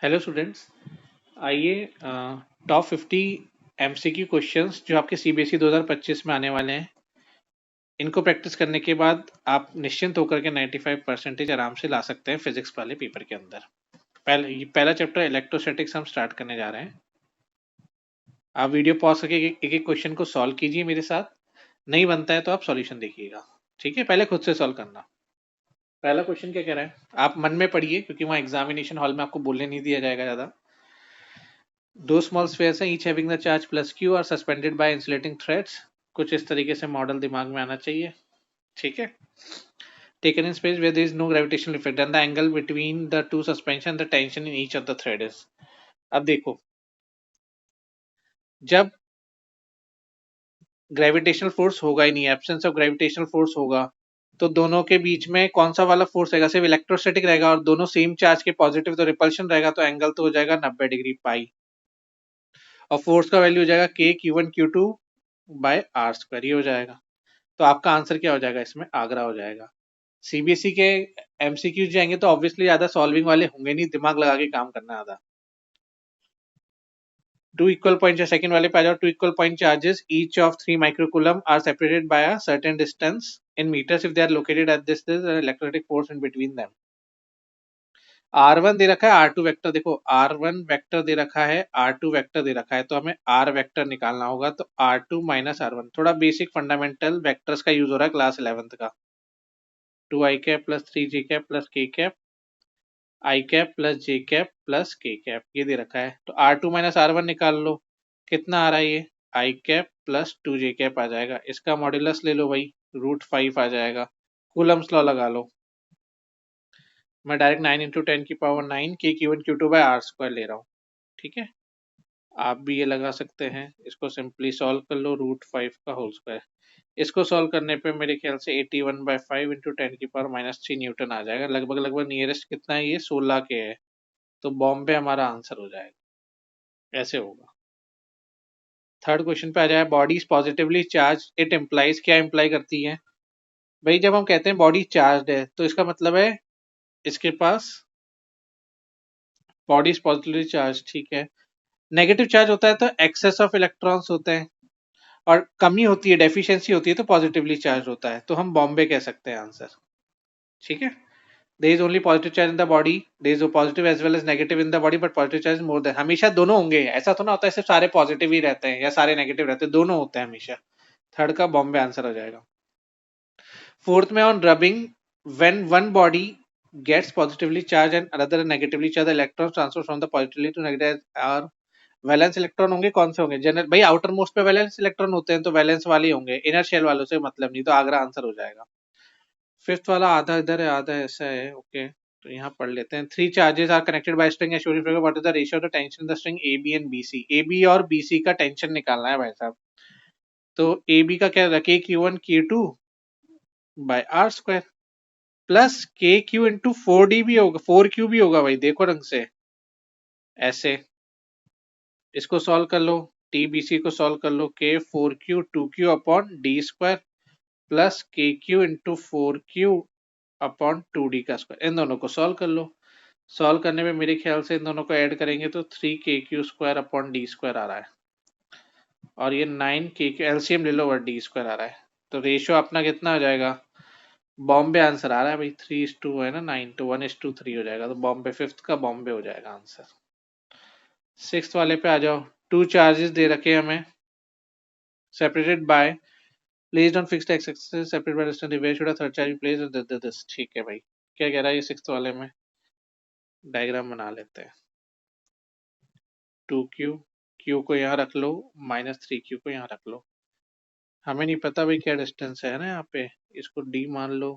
Hello students. आइए top 50 MCQ questions जो आपके सीबीएसई 2025 में आने वाले हैं, इनको प्रैक्टिस करने के बाद आप निश्चिंत होकर के 95% आराम से ला सकते हैं फिजिक्स वाले पेपर के अंदर। पहला चैप्टर इलेक्ट्रोस्टैटिक्स हम स्टार्ट करने जा रहे हैं। आप वीडियो पॉज करके एक एक क्वेश्चन को सॉल्व कीजिए मेरे साथ। नहीं बनता है तो आप सॉल्यूशन देखिएगा, ठीक है? पहले खुद से सॉल्व करना। पहला क्वेश्चन क्या कह रहा है, आप मन में पढ़िए क्योंकि वहाँ एग्जामिनेशन हॉल में आपको बोलने नहीं दिया जाएगा ज़्यादा। दो स्मॉल स्फेयर्स हैं, each having the charge plus Q और सस्पेंडेड बाय इंसुलेटिंग थ्रेड्स। कुछ इस तरीके से मॉडल दिमाग में आना चाहिए, ठीक है? Taken in space where there is no gravitational effect and the angle between the two suspension the tension in each of the thread is. अब देखो, जब ग्रेविटेशनल फोर्स होगा ही नहीं, एब्सेंस ऑफ ग्रेविटेशनल फोर्स होगा, तो दोनों के बीच में कौन सा वाला फोर्स रहेगा? सिर्फ इलेक्ट्रोस्टैटिक रहेगा और दोनों सेम चार्ज के पॉजिटिव, तो रिपल्शन रहेगा, तो एंगल तो हो जाएगा 90 डिग्री पाई। और फोर्स का वैल्यू हो जाएगा K Q one Q two by R square, ये हो जाएगा। तो आपका आंसर क्या हो जाएगा इसमें? आगरा हो जाएगा। सीबीएसई के एमसीक्यू जाएंगे तो ऑब्वियसली ज्यादा सॉल्विंग वाले होंगे नहीं, दिमाग लगा के काम करना ज्यादा। टू इक्वल पॉइंट सेकंड वाले पे आ जाओ। Two equal point charges each of 3 microcoulomb are separated by a certain distance in metres if they are located at this electrostatic force in between them. R1 दे रखा है, R2 vector देखो, R1 vector दे रखा है, R2 vector दे रखा है, तो हमें R वेक्टर निकालना होगा। तो R2 माइनस R1, थोड़ा बेसिक फंडामेंटल वेक्टर्स का यूज हो रहा है क्लास 11th का। 2i cap plus 3j cap plus k cap, i cap plus j cap plus के कैप, ये दे रखा है। तो R2 माइनस R1 निकाल लो, कितना आ रहा है ये? आई कैप प्लस 2j कैप आ जाएगा। इसका मॉड्यूलस ले लो भाई, √5 आ जाएगा। कूलम्स लॉ लगा लो। मैं डायरेक्ट 9 इंटू 10⁹ के Q1 Q2 by R square ले रहा हूँ, ठीक है? आप भी ये लगा सकते हैं। इसको सिंपली सॉल्व कर लो, √5 का होल स्क्वायर। इसको सॉल्व करने पे मेरे ख्याल से 81/5 इंटू 10⁻³ न्यूटन आ जाएगा। लगभग लगभग नियरेस्ट कितना है ये? 16 के है। तो बॉम्बे हमारा आंसर हो जाएगा, ऐसे होगा। थर्ड क्वेश्चन पे आ जाए। Body is positively charge, it implies, क्या इम्प्लाई करती है भाई? जब हम कहते हैं बॉडी चार्ज है तो इसका मतलब है इसके पास बॉडी इज पॉजिटिवली चार्ज, ठीक है। नेगेटिव चार्ज होता है तो एक्सेस ऑफ इलेक्ट्रॉन्स होते हैं, और कमी होती है, डेफिशिएंसी होती है तो पॉजिटिवली चार्ज होता है। तो हम बॉम्बे कह सकते हैं आंसर, ठीक है। There is only positive charge in the body, there is positive as well as negative in the body, but positive charge more than, हमेशा दोनों होंगे। ऐसा तो ना होता है सिर्फ सारे पॉजिटिव ही रहते हैं या सारे नेगेटिव रहते हैं, दोनों होते हैं हमेशा। थर्ड का बॉम्बे आंसर हो जाएगा। फोर्थ में, on rubbing, when one body gets positively charged and another negatively charged, the electrons transfer from the positively to negative are valence electron होंगे। कौन से होंगे? जनरल भाई, आउटर मोस्ट पे वैलेंस इलेक्ट्रॉन होते हैं तो वैलेंस वाले होंगे, इनर शेल वालों से मतलब नहीं। तो आगरा आंसर हो जाएगा। फिफ्थ वाला आधा इधर है आधा ऐसा है, ओके, तो यहाँ पढ़ लेते हैं। 3 charges are connected by string as shown, what is the ratio of the tension in the string A B and B C. A B और बी सी का टेंशन निकालना है भाई साहब। तो ए बी का क्या रखे? Q1 Q2 by R square plus K Q into 4D भी होगा, 4Q भी होगा भाई, देखो ढंग से ऐसे। इसको सॉल्व कर लो, टी बी सी को सॉल्व कर लो, K4Q 2Q upon D square plus K Q into 4Q upon 2D का स्क्वायर। इन दोनों को सॉल्व कर लो। सॉल्व करने में मेरे ख्याल से इन दोनों को ऐड करेंगे तो 3KQ square upon D square आ रहा है, और ये 9KQ एलसीएम ले लो और डी स्क्वायर आ रहा है। तो रेशियो अपना कितना हो जाएगा? बॉम्बे आंसर आ रहा है भाई, 3:2 है ना, 9 to 1:3 हो जाएगा। तो बॉम्बे, फिफ्थ का बॉम्बे हो जाएगा आंसर। सिक्स्थ वाले पे आ जाओ। 2 चार्जेस दे रखे हमें, separated by, placed on fixed X axis, separated by distance, where should a third charge be placed on this, ठीक है भाई। क्या कह रहा है ये सिक्स्थ वाले में? डायग्राम बना लेते हैं। 2Q, Q को यहाँ रख लो, -3Q को यहाँ रख लो। हमें नहीं पता भाई क्या डिस्टेंस है ना यहाँ पे, इसको D मान लो,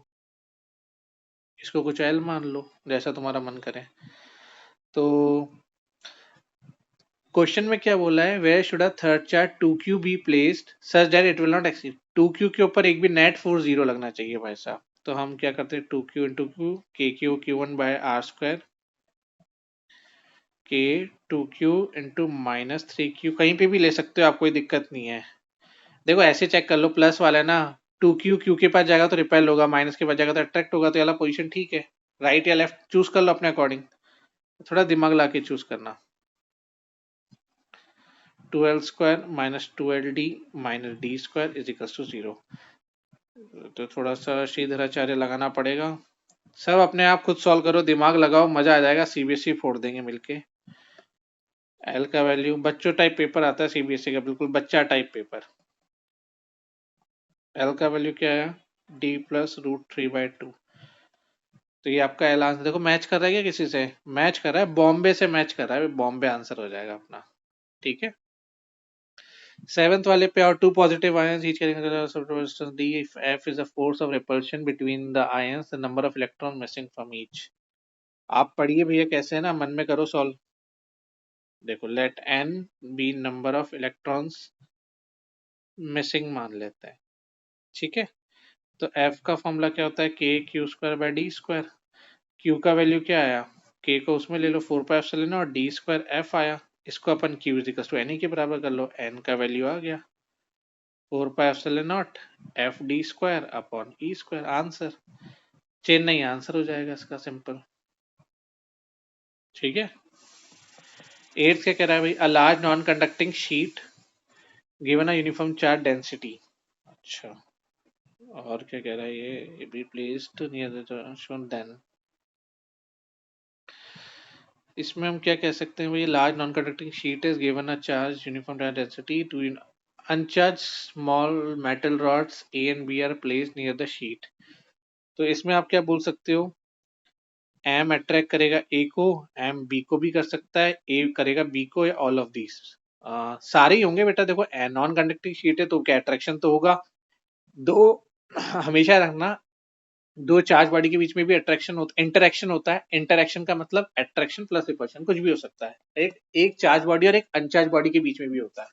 इसको कुछ L मान लो, जैसा तुम्हारा मन करे। तो क्वेश्चन में क्या बोला है? Where should a third charge 2Q be placed such that it will not exceed. 2Q के ऊपर एक भी नेट फोर्स 0 लगना चाहिए भाई साहब। तो हम क्या करते हैं? 2Q into Q, KQ Q1 by R square, K 2Q into -3Q, कहीं पे भी ले सकते हो आप, कोई दिक्कत नहीं है। देखो ऐसे चेक कर लो, प्लस वाला है ना, 2Q Q के पास जाएगा तो रिपेल होगा, माइनस के पास जाएगा तो अट्रैक्ट होगा, तो ये वाला पोजीशन ठीक है। राइट या लेफ्ट चूज कर लो अपने अकॉर्डिंग। थोड़ा दिमाग ला के चूज करना। 2l² minus 2ld minus d² is equal to 0। तो थोड़ा सा श्रीधराचार्य लगाना पड़ेगा। सब अपने आप खुद सॉल्व करो, दिमाग लगाओ, मजा आ जाएगा, सीबीएसई फोड़ देंगे मिलके। एल का वैल्यू बच्चों टाइप पेपर आता है सीबीएसई का, बिल्कुल बच्चा टाइप पेपर। एल का वैल्यू क्या है? d+√3/2। तो ये आपका एल आंसर देखो, मैच कर रहा है क्या किसी से? मैच कर रहा है, बॉम्बे से मैच कर रहा है, बॉम्बे आंसर हो जाएगा अपना। ठीक है, सेवेंथ वाले पे और two positive ions each carrying D, if F is the force of repulsion between the ions, the number of electron missing from each. आप पढ़िए भैया कैसे है ना, मन में करो सॉल्व। देखो, let n be number of electrons missing मान लेते हैं। ठीक है, तो f का फॉर्मूला क्या होता है? k(q²/d²। q का वैल्यू क्या आया? k को उसमें ले लो 4πε और d² f आया। इसको अपन q = ne के बराबर कर लो, n का वैल्यू आ गया 4πε f d²/e²। Answer Chennai answer हो जाएगा इसका, सिंपल। ठीक है, एट्थ क्या कह रहा है भाई? A large non conducting sheet given a uniform charge density. अच्छा, और क्या कह रहा है ये? Be placed near the shown then. इसमें हम क्या कह सकते हैं भाई? Large non conducting sheet is given a charge uniform charge density to uncharged small metal rods A and B are placed near the sheet. तो इसमें आप क्या बोल सकते हो? एम अट्रैक्ट करेगा ए को, एम बी को भी कर सकता है, ए करेगा बी को, या ऑल ऑफ दीज सारे ही होंगे बेटा। देखो, नॉन कंडक्टिंग शीट है तो क्या अट्रैक्शन तो होगा। दो हमेशा रखना, दो चार्ज बॉडी के बीच में भी अट्रैक्शन होता, इंटरेक्शन होता है। इंटरेक्शन का मतलब अट्रैक्शन प्लस रिपल्शन, कुछ भी हो सकता है। एक एक चार्ज बॉडी और एक अनचार्ज बॉडी के बीच में भी होता है।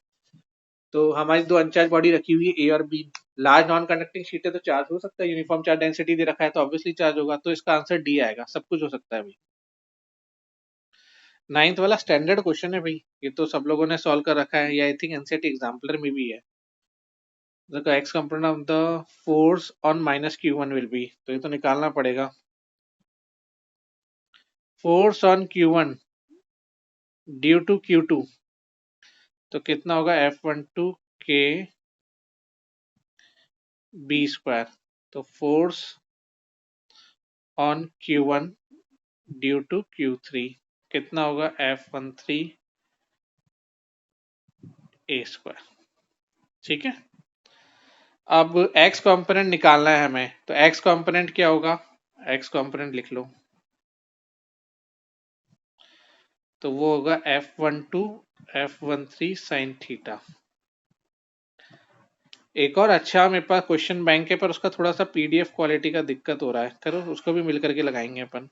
तो हमारी दो अनचार्ज बॉडी रखी हुई है, ए और B. Large non conducting sheet है तो चार्ज हो सकता है, यूनिफॉर्म चार्ज डेंसिटी दे रखा है तो ऑब्वियसली चार्ज होगा। तो इसका आंसर डी आएगा, सब कुछ हो सकता है भाई। नाइन्थ वाला स्टैंडर्ड क्वेश्चन है भाई, ये तो सब लोगों ने सॉल्व कर रखा है, ये आई थिंक एनसीईआरटी एग्जाम्पलर में भी है। The x component of the force on minus q1 will be, तो ये तो निकालना पड़ेगा। Force on q1 due to q2, तो कितना होगा? F12 k b²। तो force on q1 due to q3 कितना होगा? F13 a²। ठीक है, अब x कंपोनेंट निकालना है हमें, तो x कंपोनेंट क्या होगा? x कंपोनेंट लिख लो, तो वो होगा F12 F13 sin थीटा। एक और अच्छा मेरे पास क्वेश्चन बैंक है, पर उसका थोड़ा सा पीडीएफ क्वालिटी का दिक्कत हो रहा है, करो उसको भी मिल करके लगाएंगे अपन।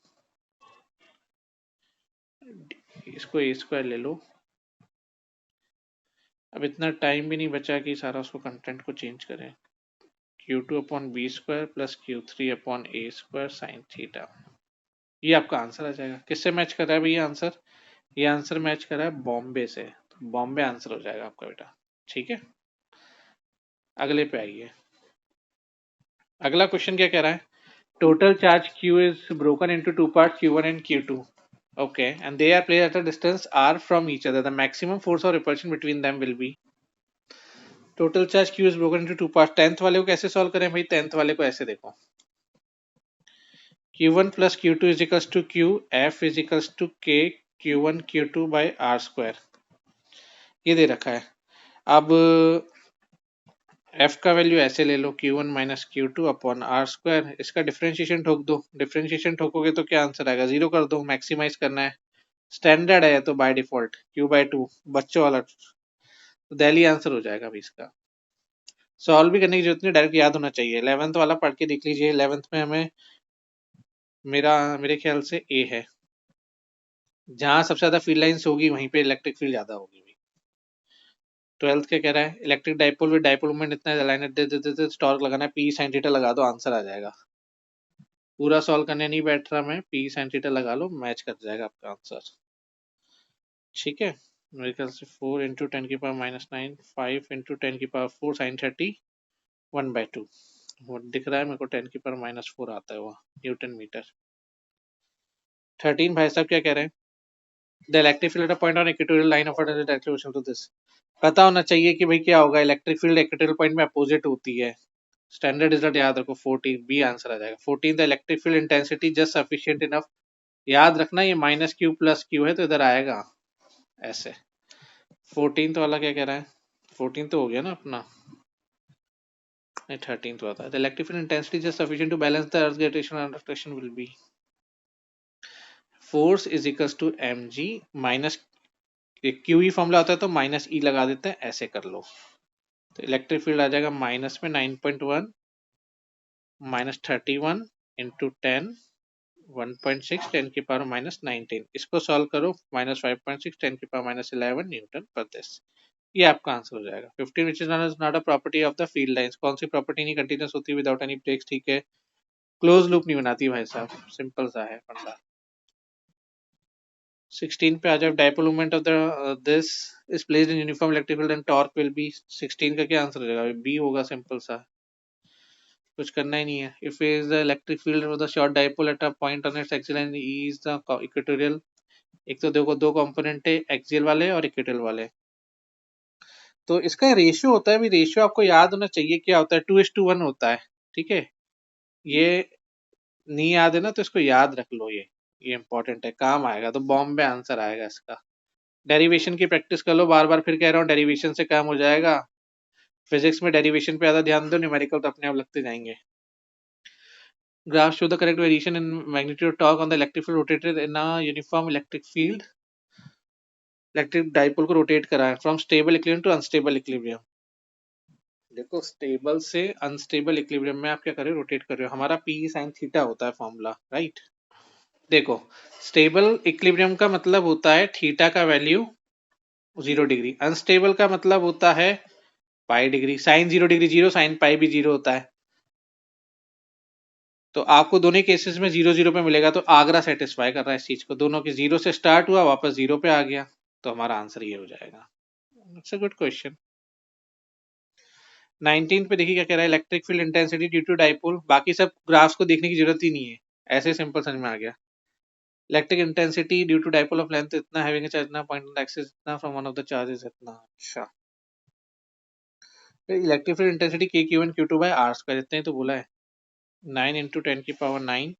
इसको a² ले लो। अब इतना टाइम भी नहीं बचा कि सारा उसको कंटेंट को चेंज करें। q2/b² plus q3/a² sin theta, ये आपका आंसर आ जाएगा। किससे मैच कर रहा है भैया आंसर? ये आंसर मैच कर रहा है बॉम्बे से, तो बॉम्बे आंसर हो जाएगा आपका बेटा। ठीक है, अगले पे आइए। अगला क्वेश्चन क्या कह रहा है? Total charge q is broken into two parts, q1 and q2. Okay, and they are placed at a distance r from each other. The maximum force of repulsion between them will be. Total charge q is broken into two parts. 10th वाले को कैसे solve करें भाई? 10th वाले को ऐसे देखो, q1 plus q2 is equals to q, f is equals to k q1 q2 by r²। ये दे रखा है। अब f का वैल्यू ऐसे ले लो, q1 minus q2 upon r²। इसका डिफरेंशिएशन ठोक दो, डिफरेंशिएशन ठोकोगे तो क्या आंसर आएगा? 0 कर दो, मैक्सिमाइज करना है। स्टैंडर्ड है तो बाय डिफॉल्ट q/2 बच्चों वाला, तो दिल्ली आंसर हो जाएगा अभी इसका। सॉल्व भी करने की जरूरत नहीं, डायरेक्ट याद होना चाहिए। 11th वाला पढ़ के देख लीजिए। 11th में हमें मेरे ख्याल से ए है, जहां सबसे ज्यादा फील्ड लाइंस होगी वहीं पे इलेक्ट्रिक फील्ड ज्यादा होगी। 12th क्या कह रहा है? Electric dipole with dipole moment इतना लाइन दे देते, टॉर्क लगाना है, पी sin थीटा लगा दो, आंसर आ जाएगा। पूरा सॉल्व करने नहीं बैठ रहा मैं, पी sin थीटा लगा लो, मैच कर जाएगा आपका आंसर। ठीक है, मेरे ख्याल से 4 इंटू 10⁻⁹ 5 इंटू 10⁴ sin 30 1/2 वो दिख रहा है मेरे को। 10⁻⁴ आता है वो न्यूटन मीटर। 13 भाई साहब क्या कह रहे हैं? The electric field at a point on equatorial line of direction to this. पता होना चाहिए कि भाई क्या होगा, इलेक्ट्रिक फील्ड इक्वेटोरियल पॉइंट में अपोजिट होती है। स्टैंडर्ड रिजल्ट याद रखो, 14 बी आंसर आ जाएगा। 14 the electric field intensity just sufficient enough. याद रखना ये माइनस क्यू प्लस क्यू है तो इधर आएगा ऐसे। 14 वाला क्या कह रहा है, 14 तो हो गया ना अपना, नहीं 13 तो आता है। The electric field intensity just sufficient to balance the earth gravitation and reflection will be force is equals to M G minus, Q E formula होता है तो माइनस ई लगा देते हैं, ऐसे कर लो। तो इलेक्ट्रिक फील्ड आ जाएगा माइनस में 9.1 माइनस 31 इंटू 10 1.6 10 की पावर माइनस 19। इसको सॉल्व करो, माइनस 5.6 10 की पावर माइनस 11 न्यूटन पर दिस। ये आपका आंसर हो जाएगा। 15 which is not a property of the field lines. कौन सी प्रॉपर्टी नहीं कंटिन्यूस होती विदाउट एनी ब्रेक्स, ठीक है। क्लोज लूप नहीं बनाती भाई साहब, सिंपल सा है फंडा। 16 पे आ जाए, dipole moment of the this is placed in uniform electric field and torque will be. 16 का क्या आंसर हो जाएगा, बी होगा, सिंपल सा, कुछ करना ही नहीं है। If is the electric field of the short dipole at a point on its axis and E is the equatorial. एक तो देखो दो कंपोनेंट है, एक्सियल वाले और इक्वेटोरियल वाले। तो इसका रेशियो होता है, भी रेशियो आपको याद होना चाहिए क्या होता है, 2:1 होता है, ठीक है। ये नहीं याद है ना तो इसको याद रख लो, ये इंपॉर्टेंट है, काम आएगा, तो बॉम्बे आंसर आएगा इसका। डेरिवेशन की प्रैक्टिस कर लो, बार बार फिर कह रहा हूँ, डेरिवेशन से काम हो जाएगा। फिजिक्स में डेरिवेशन पे ज्यादा ध्यान दो, न्यूमेरिकल तो अपने आप लगते जाएंगे। Graph show the correct variation in magnitude torque on the electric field rotated in a uniform electric field. Electric dipole को रोटेट करा है from stable equilibrium to unstable equilibrium. देखो स्टेबल से अनस्टेबल इक्विलिब्रियम में आप क्या कर रहे हो, रोटेट कर रहे हो। हमारा पी साइन थीटा होता है फॉर्मूला, राइट। देखो स्टेबल इक्विलिब्रियम का मतलब होता है थीटा का वैल्यू 0 डिग्री, अनस्टेबल का मतलब होता है pi degree. Sine 0 degree 0, sine pi भी 0 होता है। तो आपको दोनों केसेस में 0 0 पे मिलेगा, तो आगरा सेटिस्फाई कर रहा है इस चीज को। दोनों के 0 से स्टार्ट हुआ, वापस 0 पे आ गया, तो हमारा आंसर ये हो जाएगा। It's a good question. 19 पे देखिए क्या कह रहा है, electric field intensity due to dipole. बाकी सब ग्राफ्स को देखने की जरूरत ही नहीं है, ऐसे सिंपल समझ में आ गया। Electric intensity due to dipole of length इतना, हैविंग अ चार्ज इतना, पॉइंट ऑन द एक्सिस इतना, from one of the charges इतना। अच्छा, electric field intensity K Q one Q two by R square इतना ही तो बोला है। 9 into 10⁻9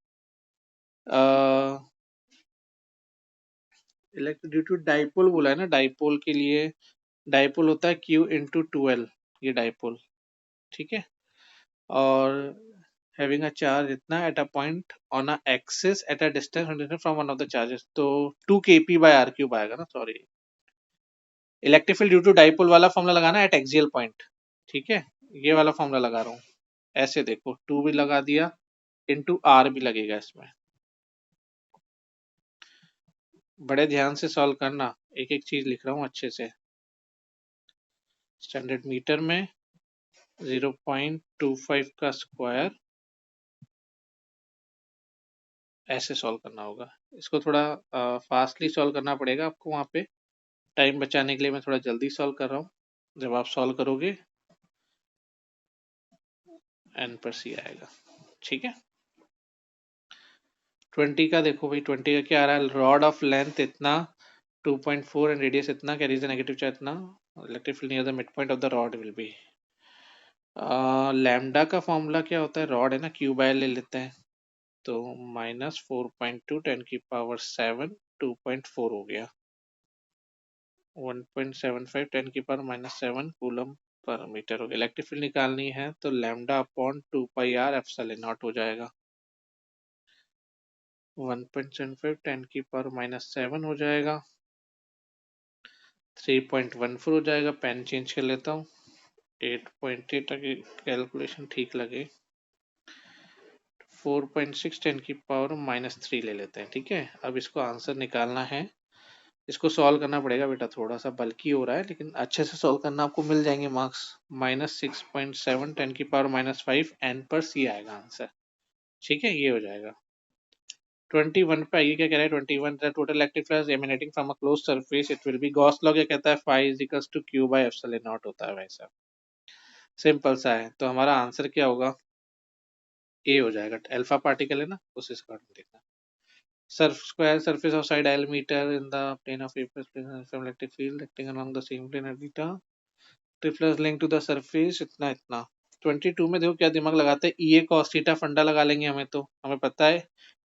electric due to dipole बोला है ना, डाइपोल के लिए डाइपोल होता है क्यू इंटू 12, ये डाइपोल, ठीक है। और having a charge इतना at a point on a axis at a distance from one of the charges, तो 2 kp by r क्यूब आएगा ना, sorry. Electric field due to dipole वाला फॉर्मूला लगाना एट एक्सियल पॉइंट, ठीक है। ये वाला फॉर्मूला लगा रहा हूँ, ऐसे देखो 2 भी लगा दिया, इंटू आर भी लगेगा इसमें। बड़े ध्यान से सॉल्व करना, एक एक चीज लिख रहा हूँ अच्छे से। स्टैंडर्ड मीटर में 0.25 का स्क्वायर, ऐसे सॉल्व करना होगा। इसको थोड़ा फास्टली सॉल्व करना पड़ेगा आपको, वहाँ पे टाइम बचाने के लिए मैं थोड़ा जल्दी सॉल्व कर रहा हूँ। जब आप सॉल्व करोगे एन पर सी आएगा, ठीक है। 20 का देखो भाई, 20 का क्या आ रहा है, रॉड ऑफ लेंथ इतना 2.4 एंड रेडियस इतना, कैरीज नेगेटिव चार्ज इतना, electric field near the mid point of the rod will be. Lambda का फॉर्मूला क्या होता है, रॉड है ना, क्यू बाय ले लेते हैं, तो -4.2 10⁻7 2.4 हो गया, 1.75 10⁻7 कूलम पर मीटर हो गया। इलेक्ट्रिक फील्ड निकालनी है तो lambda upon 2πr epsilon not हो जाएगा। 1.75 10⁻7 हो जाएगा, 3.14 हो जाएगा। पेन चेंज कर लेता हूँ, 8.8 तक कैलकुलेशन ठीक लगे। 4.6 10⁻³ ले लेते हैं, ठीक है। अब इसको आंसर निकालना है, इसको सॉल्व करना पड़ेगा बेटा, थोड़ा सा बल्कि हो रहा है लेकिन अच्छे से सॉल्व करना, आपको मिल जाएंगे मार्क्स। -6.7 10⁻5 एन पर सी आएगा आंसर, ठीक है। ये हो जाएगा। 21 पे आइए क्या कह रहा है, 21 the total electric flux emanating from a closed surface it will be, Gauss law क्या कहता है, phi is equals to q by epsilon not होता है भाई साहब, सिंपल सा है। तो हमारा आंसर क्या होगा, ए हो जाएगा। अल्फा पार्टिकल है ना, उस अकॉर्डिंग देखना। square surface of side diameter in the plane of Apis plane of electric field acting along the same plane at theta. Reflex link to the surface इतना इतना 22 में देखो क्या दिमाग लगाते हैं, ई ए cos थीटा फंडा लगा लेंगे, हमें पता है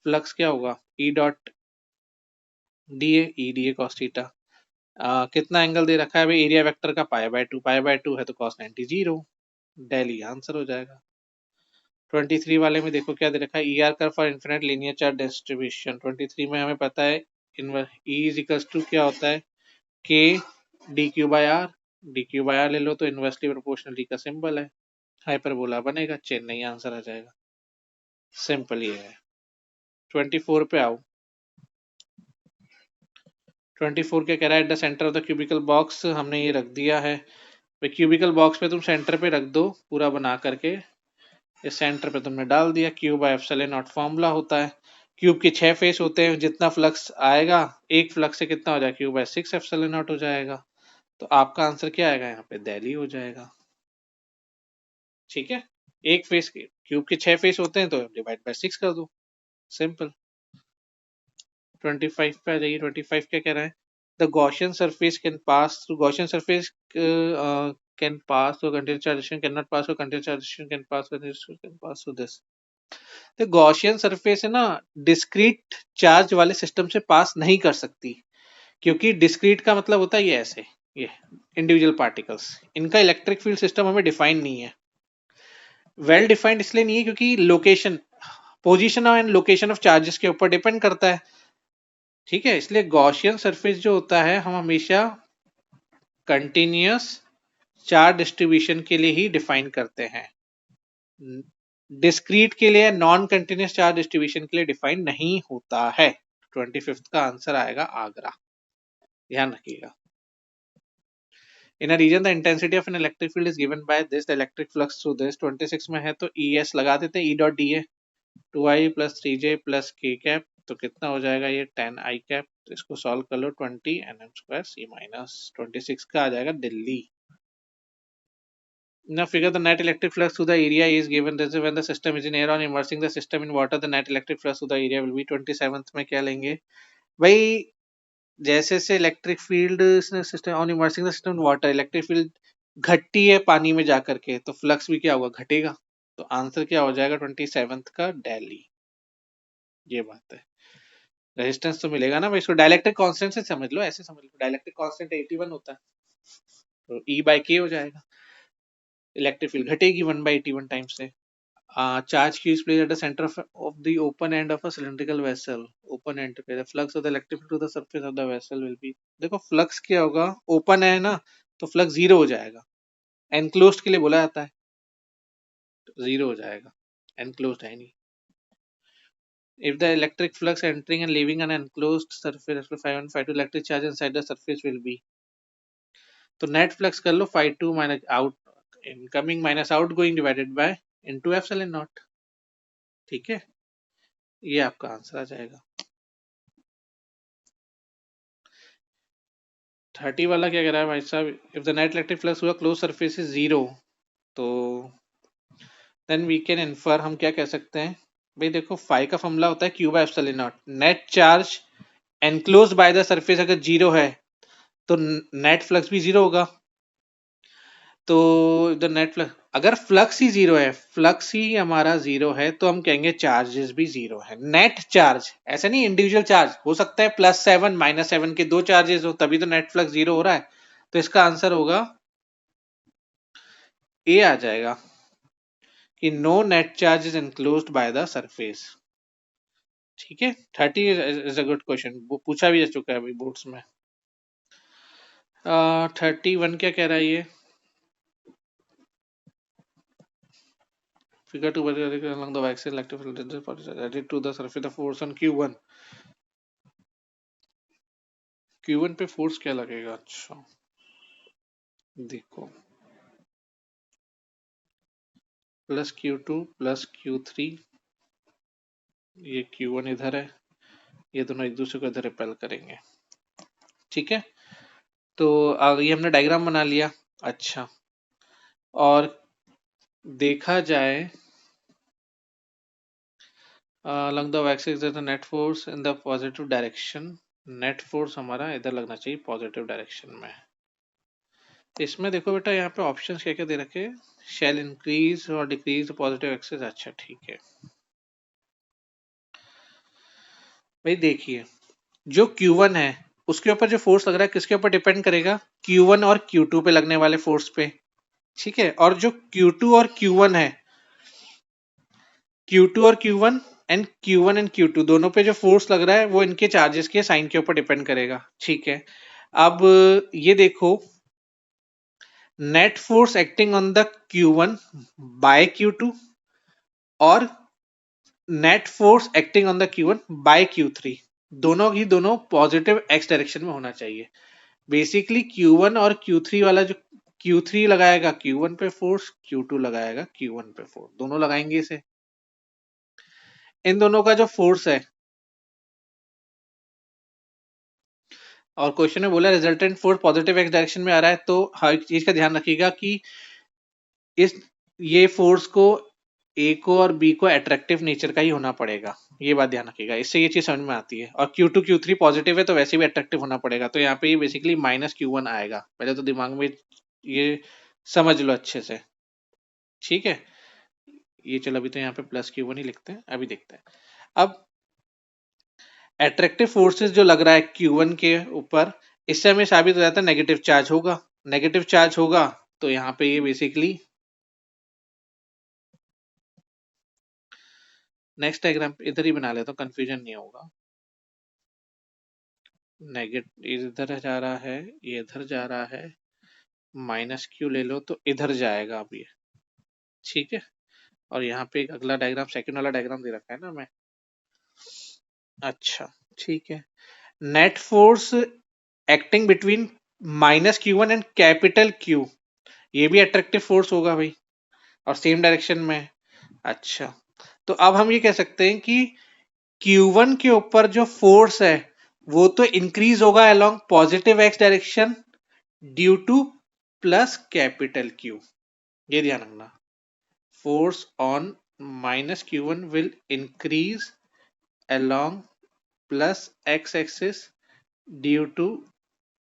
फ्लक्स क्या होगा, ई डॉट डी ए cos थीटा। कितना एंगल दे रखा है भाई, एरिया वेक्टर का पाई बाय टू है तो cos 90 जीरो, डेली आंसर हो जाएगा। 23 वाले में देखो क्या दे रखा है, E R curve for infinite linear charge distribution. 23 में हमें पता है ई इज इक्वल्स टू क्या होता है, K D Q by R, D Q by R ले लो तो इनवर्सली प्रोपोर्शनल डी का सिंबल है, हाइपरबोला बनेगा, चेन्नई आंसर आ जाएगा, सिंपल ये है। 24 पे आओ, 24 क्या कह रहा है, at the centre of the cubical box, हमने ये रख दिया है क्यूबिकल बॉक्स पे तुम सेंटर पे रख दो पूरा बना करके, इस सेंटर पे तुमने डाल दिया, cube by epsilon not formula होता है, क्यूब के 6 फेस होते हैं, जितना फ्लक्स आएगा एक फ्लक्स से कितना हो जाएगा, क्यूब बाय 6 एप्सिलॉन नॉट हो जाएगा, तो आपका आंसर क्या आएगा यहाँ पे, दिल्ली हो जाएगा। ठीक है, एक फेस के क्यूब के 6 फेस होते हैं तो डिवाइड बाय 6 कर दो, सिंपल। 25 पे आ जाइए, 25 क्या कह रहा है, the Gaussian surface can pass through, Gaussian surface can pass through continuous charges, can not pass through continuous charges, can pass can pass through this. तो गॉसियन सरफेस है ना, डिस्क्रीट चार्ज वाले सिस्टम से पास नहीं कर सकती, क्योंकि डिस्क्रीट का मतलब होता है ये ऐसे, ये इंडिविजुअल पार्टिकल्स, इनका इलेक्ट्रिक फील्ड सिस्टम हमें डिफाइन नहीं है, वेल डिफाइंड इसलिए नहीं है क्योंकि location, position and location of charges के ऊपर डिपेंड करता है। ठीक है, इसलिए गॉसियन सरफेस जो होता है हम हमेशा कंटिन्यूअस चार्ज डिस्ट्रीब्यूशन के लिए ही डिफाइन करते हैं, डिस्क्रीट के लिए, नॉन कंटिन्यूअस चार्ज डिस्ट्रीब्यूशन के लिए डिफाइन नहीं होता है। 25 का आंसर आएगा आगरा, ध्यान रखिएगा। In a region the intensity of an electric field is given by this, the electric flux through this. 26 में है तो ई एस लगा देते हैं, E dot D A 2i plus 3j plus के कैप, तो कितना हो जाएगा ये 10 आई कैप, तो इसको सॉल्व कर लो, 20 nm स्क्वायर सी माइनस 26 का आ जाएगा Delhi. Now figure the net electric flux through the area is given this when the system is in air, on immersing the system in water the net electric flux through the area will be 27th में क्या लेंगे भाई, जैसे से electric field system on immersing the system in water, electric field घटती है पानी में जाकर के, तो फ्लक्स भी क्या होगा, घटेगा, तो आंसर क्या हो जाएगा 27th का दिल्ली, ये बात है। रेजिस्टेंस तो मिलेगा ना भाई, इसको डाइलेक्ट्रिक कांस्टेंट से समझ लो, ऐसे समझ लो, डाइलेक्ट्रिक कांस्टेंट 81 होता है, तो E बाय K हो जाएगा, इलेक्ट्रिक फील्ड घटेगी 1/81 टाइम्स से। Charge Q is placed at the center of the open end of a cylindrical vessel, open end पे the flux of the electric field to the surface of the vessel will be, देखो flux क्या होगा, open है ना तो flux zero हो जाएगा, enclosed के लिए बोला जाता है, तो जीरो हो जाएगा, एनक्लोज्ड है नहीं। If the electric flux entering and leaving an enclosed surface, 5 electric charge inside the surface will be, तो नेट फ्लक्स कर लो 5 minus out, incoming minus outgoing divided by into epsilon not. ठीक है, ये आपका आंसर आ जाएगा। 30 वाला क्या कह रहा है भाई साहब, if the net electric flux हुआ क्लोज सरफेस इज जीरो, तो देन वी कैन इन्फर, हम क्या कह सकते हैं भाई, देखो फाई का फॉर्मूला होता है Q by epsilon not, net charge enclose by the surface अगर जीरो है तो नेट फ्लक्स भी जीरो होगा, तो द नेट फ्लक्स, अगर फ्लक्स ही जीरो है, फ्लक्स ही हमारा जीरो है, तो हम कहेंगे चार्जेस भी जीरो है, नेट चार्ज, ऐसा नहीं इंडिविजुअल चार्ज हो सकता है +7 -7 के दो चार्जेस हो, तभी तो नेट फ्लक्स जीरो हो रहा है, तो इसका आंसर होगा ए आ जाएगा कि no net charge is enclosed by the surface. ठीक है, 30 इज अ गुड क्वेश्चन, वो पूछा भी जा चुका है अभी बोर्ड्स में। 31 क्या कह रहा है ये, figure 2 along the axial electric field added to the surface the force on Q1, Q1 पे फोर्स क्या लगेगा, अच्छा देखो प्लस Q2 प्लस Q3, ये Q1 इधर है, ये दोनों एक दूसरे को इधर रिपेल करेंगे। ठीक है, तो ये हमने डायग्राम बना लिया। अच्छा, और देखा जाए along the y-axis is the net force in the positive direction. Net force हमारा इधर लगना चाहिए पॉजिटिव डायरेक्शन में। इसमें देखो बेटा यहाँ पे ऑप्शंस क्या क्या दे रखे, शैल इंक्रीज और डिक्रीज पॉजिटिव एक्सेस। अच्छा ठीक है भाई, देखिए जो Q1 है उसके ऊपर जो फोर्स लग रहा है किसके ऊपर डिपेंड करेगा, Q1 और Q2 पे लगने वाले फोर्स पे। ठीक है, और जो Q2 और Q1 है, Q2 और Q1 and Q1 and Q2 दोनों पे जो फोर्स लग रहा है वो इनके चार्जेस के साइन के ऊपर डिपेंड करेगा। ठीक है, अब ये देखो, net force acting on the Q1 by Q2 और net force acting on the Q1 by Q3, दोनों ही दोनों पॉजिटिव एक्स डायरेक्शन में होना चाहिए। बेसिकली Q1 और Q3 वाला जो Q3 लगाएगा Q1 पे फोर्स, Q2 लगाएगा Q1 पे फोर्स, दोनों लगाएंगे इसे। इन दोनों का जो फोर्स है, और क्वेश्चन में बोला resultant force positive x direction में आ रहा है, तो हर एक चीज का ध्यान रखिएगा कि इस ये फोर्स को ए को और बी को अट्रैक्टिव नेचर का ही होना पड़ेगा। ये बात ध्यान रखिएगा, इससे ये चीज समझ में आती है। और Q2 Q3 पॉजिटिव है तो वैसे भी अट्रैक्टिव होना पड़ेगा, तो यहाँ पे ये बेसिकली -Q1 आएगा। पहले तो दिमाग में ये समझ लो अच्छे से। ठीक है, ये चलो अभी तो यहाँ पे +Q1 ही लिखते हैं, अभी देखते हैं। अब अट्रैक्टिव फोर्सेस जो लग रहा है Q1 के ऊपर, इससे हमें साबित हो जाता है नेगेटिव चार्ज होगा। नेगेटिव चार्ज होगा तो यहाँ पे ये बेसिकली नेक्स्ट डायग्राम इधर ही बना लेता हूँ, कंफ्यूजन नहीं होगा। नेगेटिव इधर जा रहा है, ये इधर जा रहा है, -Q ले लो तो इधर जाएगा अब ये। ठीक है, और यहाँ पे एक अगला डायग्राम, सेकंड वाला डायग्राम दे रखा है ना मैं। अच्छा ठीक है, net force acting between -Q1 and capital Q, ये भी अट्रैक्टिव फोर्स होगा भाई, और सेम डायरेक्शन में है। अच्छा, तो अब हम ये कह सकते हैं कि Q1 के ऊपर जो फोर्स है वो तो इंक्रीज होगा along positive x direction due two plus capital Q। ये ध्यान रखना, force on -Q1 will increase along plus x axis due two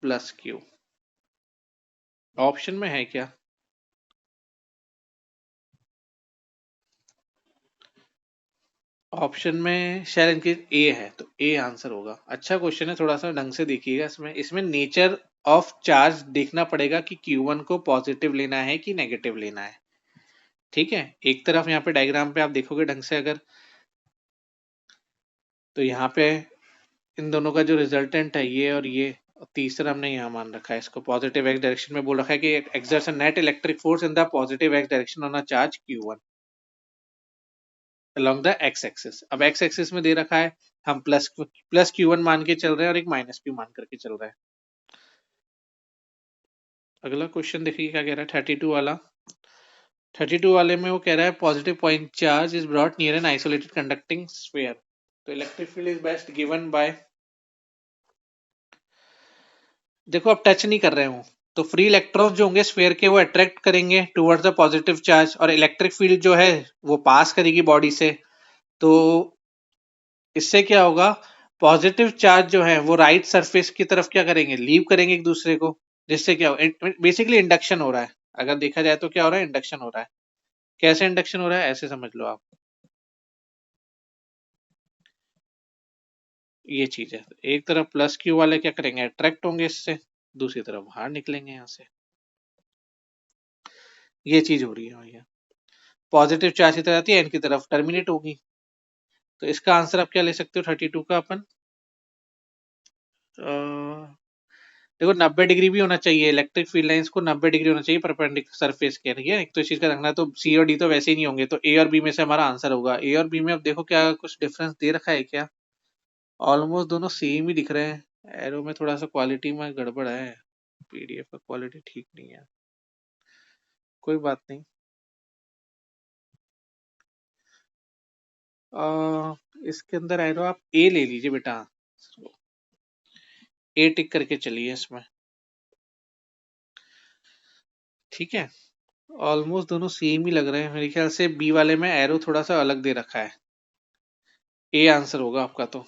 plus Q। Option में है क्या, ऑप्शन में शायद इनके ए है, तो ए आंसर होगा। अच्छा क्वेश्चन है, थोड़ा सा ढंग से देखिएगा। इसमें नेचर ऑफ चार्ज देखना पड़ेगा कि Q1 को पॉजिटिव लेना है कि नेगेटिव लेना है। ठीक है, एक तरफ यहाँ पे डायग्राम पे आप देखोगे ढंग से अगर, तो यहाँ पे इन दोनों का जो रिजल्टेंट है ये और ये, और तीसरा हमने यहाँ मान रखा है इसको पॉजिटिव एक्स डायरेक्शन में बोल रखा है कि exerts a net electric force in the positive x direction on a charge Q1 along the x axis. अब एक्स एक्सिस में दे रखा है, हम प्लस Q1 मान के चल रहे हैं और एक -Q मान करके चल रहा है। अगला क्वेश्चन देखिए क्या कह रहा है, 32 वाला। 32 वाले में वो कह रहा है positive point charge is brought near an isolated conducting sphere, तो electric field is best given by, देखो अब टच नहीं कर रहे हूँ तो फ्री इलेक्ट्रॉन्स जो होंगे स्फीयर के वो अट्रैक्ट करेंगे टुवर्ड्स द पॉजिटिव चार्ज, और इलेक्ट्रिक फील्ड जो है वो पास करेगी बॉडी से। तो इससे क्या होगा, पॉजिटिव चार्ज जो है वो राइट सरफेस की तरफ क्या करेंगे, लीव करेंगे एक दूसरे को, जिससे क्या हो, बेसिकली इंडक्शन हो रहा है। अगर देखा जाए तो क्या हो रहा है, इंडक्शन हो रहा है। कैसे इंडक्शन हो रहा है, ऐसे समझ लो आप, ये चीज है। एक तरफ +Q वाले क्या करेंगे, अट्रैक्ट होंगे इससे, दूसरी तरफ बाहर निकलेंगे यहाँ से। ये चीज हो रही है भैया, पॉजिटिव चार्ज की तरफ आती है, एन की तरफ टर्मिनेट होगी। तो इसका आंसर आप क्या ले सकते हो 32 का अपन, देखो 90 डिग्री भी होना चाहिए, इलेक्ट्रिक फील्ड लाइंस को 90 डिग्री होना चाहिए परपेंडिकुलर सरफेस के। ठीक है, एक तो इस चीज का रखना है, तो सी और डी तो वैसे ही नहीं होंगे, तो ए और बी में से हमारा आंसर होगा। ए और बी में अब देखो क्या कुछ डिफरेंस दे रखा है क्या, ऑलमोस्ट दोनों सेम ही दिख रहे हैं। एरो में थोड़ा सा क्वालिटी में गड़बड़ है, पीडीएफ का क्वालिटी ठीक नहीं है, कोई बात नहीं। इसके अंदर एरो आप ए ले लीजिए बेटा, ए टिक करके चलिए इसमें। ठीक है, ऑलमोस्ट दोनों सेम ही लग रहे हैं, मेरे ख्याल से बी वाले में एरो थोड़ा सा अलग दे रखा है। ए आंसर होगा आपका। तो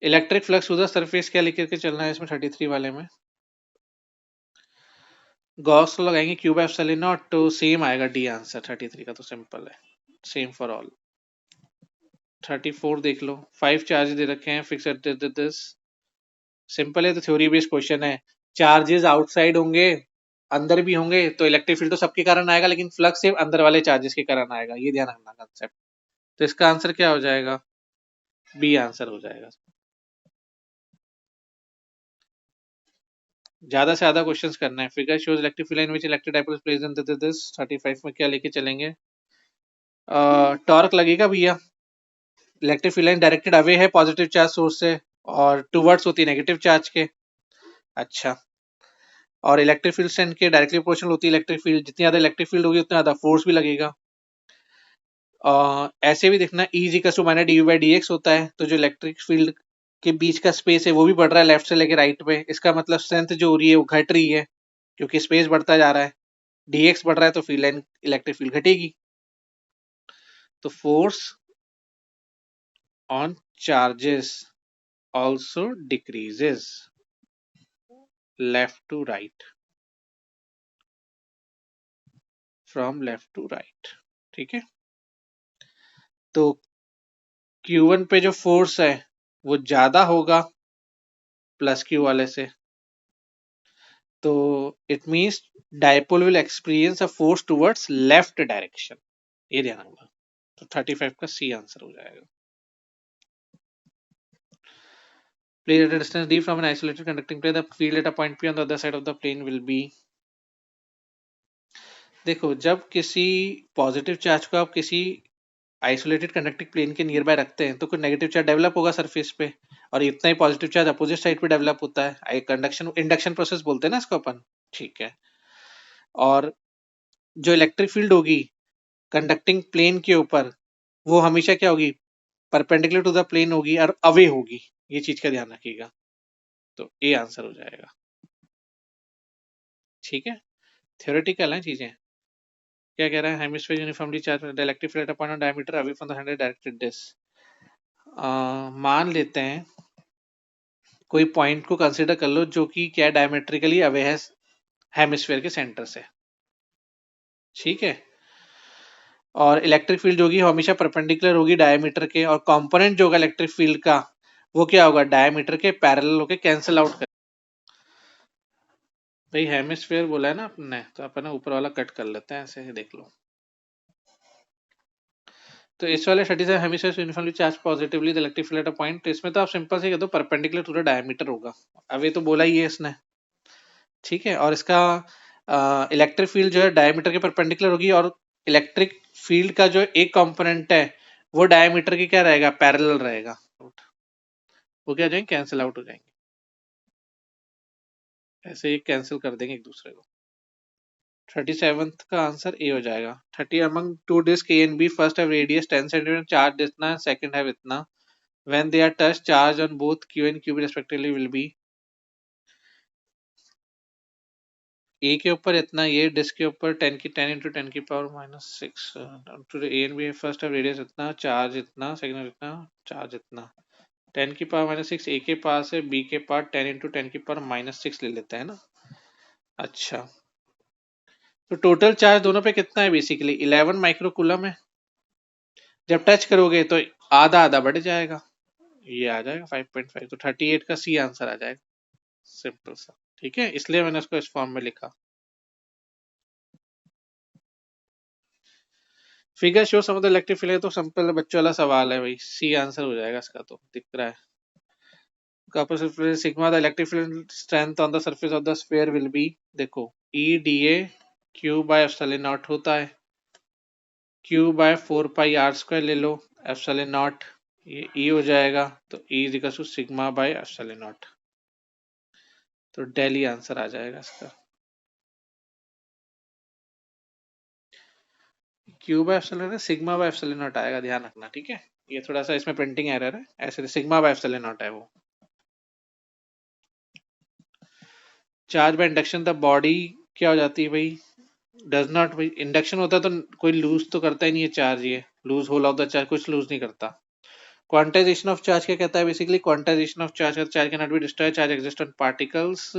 electric flux to the surface क्या लिख के चलना है इसमें 33 वाले में? गॉस को लगाएंगे क्यू बाय एप्सिलॉन नॉट, तो सेम आएगा डी आंसर 33 का। तो सिंपल है, सेम फॉर ऑल। 34 देख लो, 5 चार्ज दे रखे हैं फिक्स एट दिस। सिंपल है, तो थ्योरी बेस्ड क्वेश्चन है। चार्जेस आउटसाइड होंगे, अंदर भी होंगे, तो इलेक्ट्रिक फील्ड तो सबके कारण आएगा, लेकिन फ्लक्स सिर्फ अंदर वाले चार्जेस के कारण आएगा, ये ध्यान रखना कंसेप्ट। तो इसका आंसर क्या हो जाएगा? बी आंसर हो जाएगा। ज्यादा से ज्यादा क्वेश्चंस करना है। Figure shows electric field in which electric dipole is present in this. 35 में क्या लेके चलेंगे? टॉर्क लगेगा भैया। Electric field line directed away है पॉजिटिव चार्ज सोर्स से, और टूवर्ड्स होती है नेगेटिव चार्ज के। अच्छा, और इलेक्ट्रिक फील्ड से इनके डायरेक्टली प्रोपोर्शनल होती है इलेक्ट्रिक फील्ड। जितनी ज्यादा इलेक्ट्रिक फील्ड होगी उतना ज्यादा फोर्स भी लगेगा। ऐसे भी देखना, E is to minus D by D X होता है, तो जो इलेक्ट्रिक फील्ड के बीच का स्पेस है वो भी बढ़ रहा है लेफ्ट से लेके राइट पे। इसका मतलब स्ट्रेंथ जो हो रही है वो घट रही है, क्योंकि स्पेस बढ़ता जा रहा है। डीएक्स बढ़ रहा है तो फील्ड लाइन इलेक्ट्रिक फील्ड घटेगी। तो force on charges also decreases left to right, from left to right. ठीक है, तो Q1 पे जो फोर्स है वो ज्यादा होगा प्लस क्यू वाले से, तो it means dipole will experience a force towards left direction, ये ध्यान रखना। तो 35 का सी आंसर हो जाएगा। Plane at a distance d from an isolated conducting plane, the field at a point P on the other side of the plane will be। देखो, जब किसी पॉजिटिव चार्ज को आप किसी आइसोलेटेड कंडक्टिंग प्लेन के near by रखते हैं, तो कुछ नेगेटिव चार्ज डेवलप होगा सरफेस पे, और इतना ही पॉजिटिव चार्ज अपोजिट साइड पे डेवलप होता है। कंडक्शन इंडक्शन प्रोसेस बोलते हैं ना इसको अपन। ठीक है, और जो इलेक्ट्रिक फील्ड होगी कंडक्टिंग प्लेन के ऊपर, वो हमेशा क्या होगी? परपेंडिकुलर टू द प्लेन होगी और अवे होगी। ये चीज का ध्यान रखिएगा। तो ए आंसर हो जाएगा। ठीक है, थ्योरेटिकल है चीजें। क्या कह रहा है? Hemisphere uniformly charge, the electric field upon diameter away from the centre directed this. मान लेते हैं कोई पॉइंट को कंसीडर कर लो जो कि क्या डायमेट्रिकली अवे है हेमिस्फीयर के सेंटर से। ठीक है, और इलेक्ट्रिक फील्ड होगी हमेशा परपेंडिकुलर होगी डायमीटर के, और कंपोनेंट जो होगा इलेक्ट्रिक फील्ड का वो क्या होगा? डायमीटर के पैरेलल होके कैंसिल आउट कर। भाई हेमिस्फीयर बोला है ना आपने, तो अपन ऊपर वाला कट कर लेते हैं, ऐसे ही देख लो। तो इस वाले स्टडी से hemisphere uniformly charge positively the electric field at a point, तो इसमें तो आप सिंपल से कह दो परपेंडिकुलर टू द डायमीटर होगा। अब ये तो बोला ही है इसने। ठीक है, और इसका इलेक्ट्रिक फील्ड जो है डायमीटर के परपेंडिकुलर होगी, और इलेक्ट्रिक फील्ड का जो एक कंपोनेंट है वो डायमीटर के क्या रहेगा? पैरेलल रहेगा। वो क्या हो जाएंगे? कैंसिल आउट हो जाएंगे, ऐसे ही कैंसिल कर देंगे एक दूसरे को। 37 का आंसर ए हो जाएगा। 30 among two disc A and B, first have radius 10 cm, charge इतना, second have इतना। When they are touched, charge on both Q and QB respectively will be। ए के ऊपर इतना, ये डिस्क के ऊपर 10 की 10 इंटू 10 की power -6 to A and B. First है रेडियस इतना, चार्ज इतना, सेकंड इतना, चार्ज इतना। 10 की पावर -6 ए के पास है, बी के पास 10 इंटू 10 की पावर -6 ले लेते हैं ना। अच्छा, तो टोटल चार्ज दोनों पे कितना है? बेसिकली 11 माइक्रोकूलम है। जब टच करोगे तो आधा आधा बढ़ जाएगा, ये आ जाएगा 5.5। तो 38 का सी आंसर आ जाएगा, सिंपल सा। ठीक है, इसलिए मैंने उसको इस फॉर्म में लिखा। Figure show sum of the electric field, तो सिंपल बच्चों वाला सवाल है भाई, सी आंसर हो जाएगा इसका। तो दिख रहा है copper surface sigma, the electric field strength on the surface of the sphere will be. देखो, E D A Q by epsilon not होता है, Q by 4 pi R square ले लो, एप्सिलॉन नॉट ये ई हो जाएगा, तो E is equal to sigma by epsilon naught. तो डेली आंसर आ जाएगा इसका। क्यू बाय एप्सिलॉन है, सिग्मा बाय एप्सिलॉन नॉट आएगा, ध्यान रखना। ठीक है, ये थोड़ा सा इसमें प्रिंटिंग एरर है, ऐसे सिग्मा बाय एप्सिलॉन नॉट है वो। Charge by induction the body क्या हो जाती है भाई? डज नॉट, इंडक्शन होता तो कोई लूज तो करता ही नहीं है चार्ज, ये lose whole of the charge कुछ लूज नहीं करता। क्वांटाइजेशन ऑफ चार्ज क्या कहता है basically, quantization of charge, charge can not be destroyed, charge exist on particles,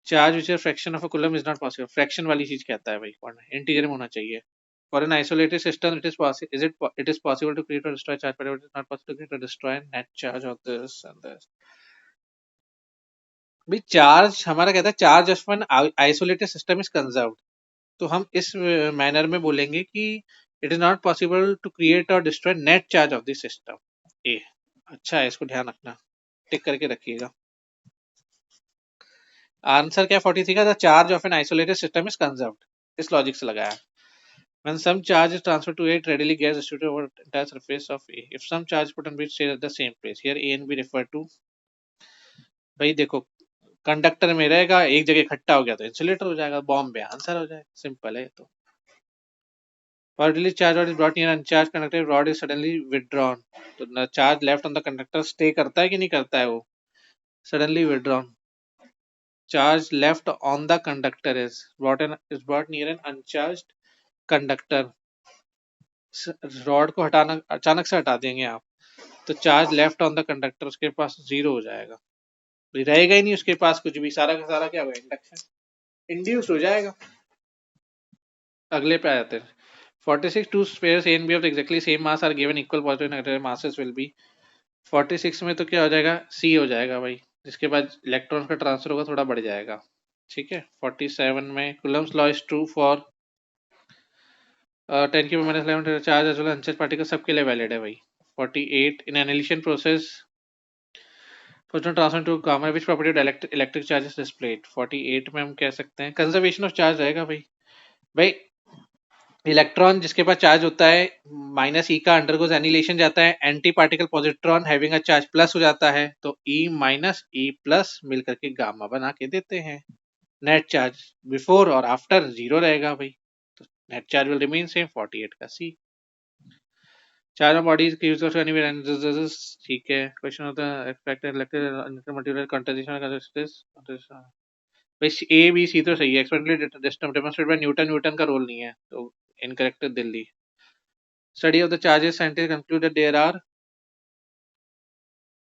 charge which fraction of a coulomb is not possible, fraction वाली चीज कहता है भाई, इंटीजर में होना चाहिए। For an isolated system it is possible, it is possible to create और destroy charge, but it is not possible to create और destroy net charge of this and this. भाई चार्ज हमारा कहता है charge of an isolated system is conserved, तो हम इस manner में बोलेंगे कि it is not possible to create और destroy net charge of the system. ए अच्छा है, इसको ध्यान रखना, टिक करके रखिएगा। आंसर क्या 43 का, the charge of an isolated system is conserved, इस लॉजिक से लगाया। When some charge is transferred to A, it readily gets distributed over the entire surface of A. If some charge put on B stay at the same place, here A and B refer to, भाई देखो conductor में रहेगा, एक जगह इकट्ठा हो गया तो इंसुलेटर हो जाएगा, बॉम्ब पे आंसर हो जाएगा, सिंपल है तो। Partially charged rod is brought near uncharged conductor, rod is suddenly withdrawn, तो न charge left on the conductor stay करता है कि नहीं करता है वो, suddenly withdrawn, charge left on the conductor is brought near an uncharged conductor, rod को हटाना अचानक से हटा देंगे आप, तो charge left on the conductor उसके पास जीरो हो जाएगा, रहेगा ही नहीं उसके पास कुछ भी, सारा का सारा क्या होगा, इंडक्शन इंड्यूस हो जाएगा। अगले पे आ जाते हैं। 46 two pairs A and B of exactly same mass are given equal positive and negative masses will be, 46 में तो क्या हो जाएगा, C हो जाएगा भाई, जिसके बाद इलेक्ट्रॉन का ट्रांसफर होगा थोड़ा बढ़ जाएगा, ठीक है। 47 में Coulomb's law is true for 10 की minus 11 charge as well uncharged particle सबके लिए वैलिड है भाई। 48 in analysis process photon transfer to gamma which property of electric charge is displayed, 48 में हम कह सकते हैं कंजर्वेशन ऑफ चार्ज रहेगा भाई। भाई इलेक्ट्रॉन जिसके पास चार्ज होता है माइनस ई का अंडरगोज एनिलेशन जाता है, anti particle positron having a charge plus हो जाता है, तो ई माइनस ई प्लस मिलकर के गामा बना के देते हैं। नेट चार्ज बिफोर और आफ्टर जीरो रहेगा भाई, तो net charge will remain same, 48 का सी। चारों बॉडीज के यूज एनीवेयर एनालिसिस, ठीक है। क्वेश्चन होता है एक्सपेक्टेड इलेक्ट्रिक मटेरियल कंट्रीब्यूशन, भाई ए बी सी तो सही है, experimentally demonstrated by Newton, Newton का रोल नहीं है तो incorrect Delhi. Study of the charges, scientist conclude that there are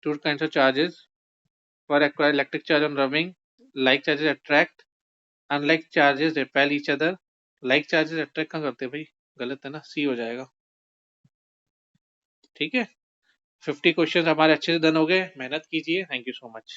two kinds of charges for acquire electric charge on rubbing, like charges attract, unlike charges repel each other, like charges attract कहाँ करते हैं भाई, गलत है ना, सी हो जाएगा, ठीक है। 50 क्वेश्चन हमारे अच्छे से डन हो गए, मेहनत कीजिए, थैंक यू सो मच।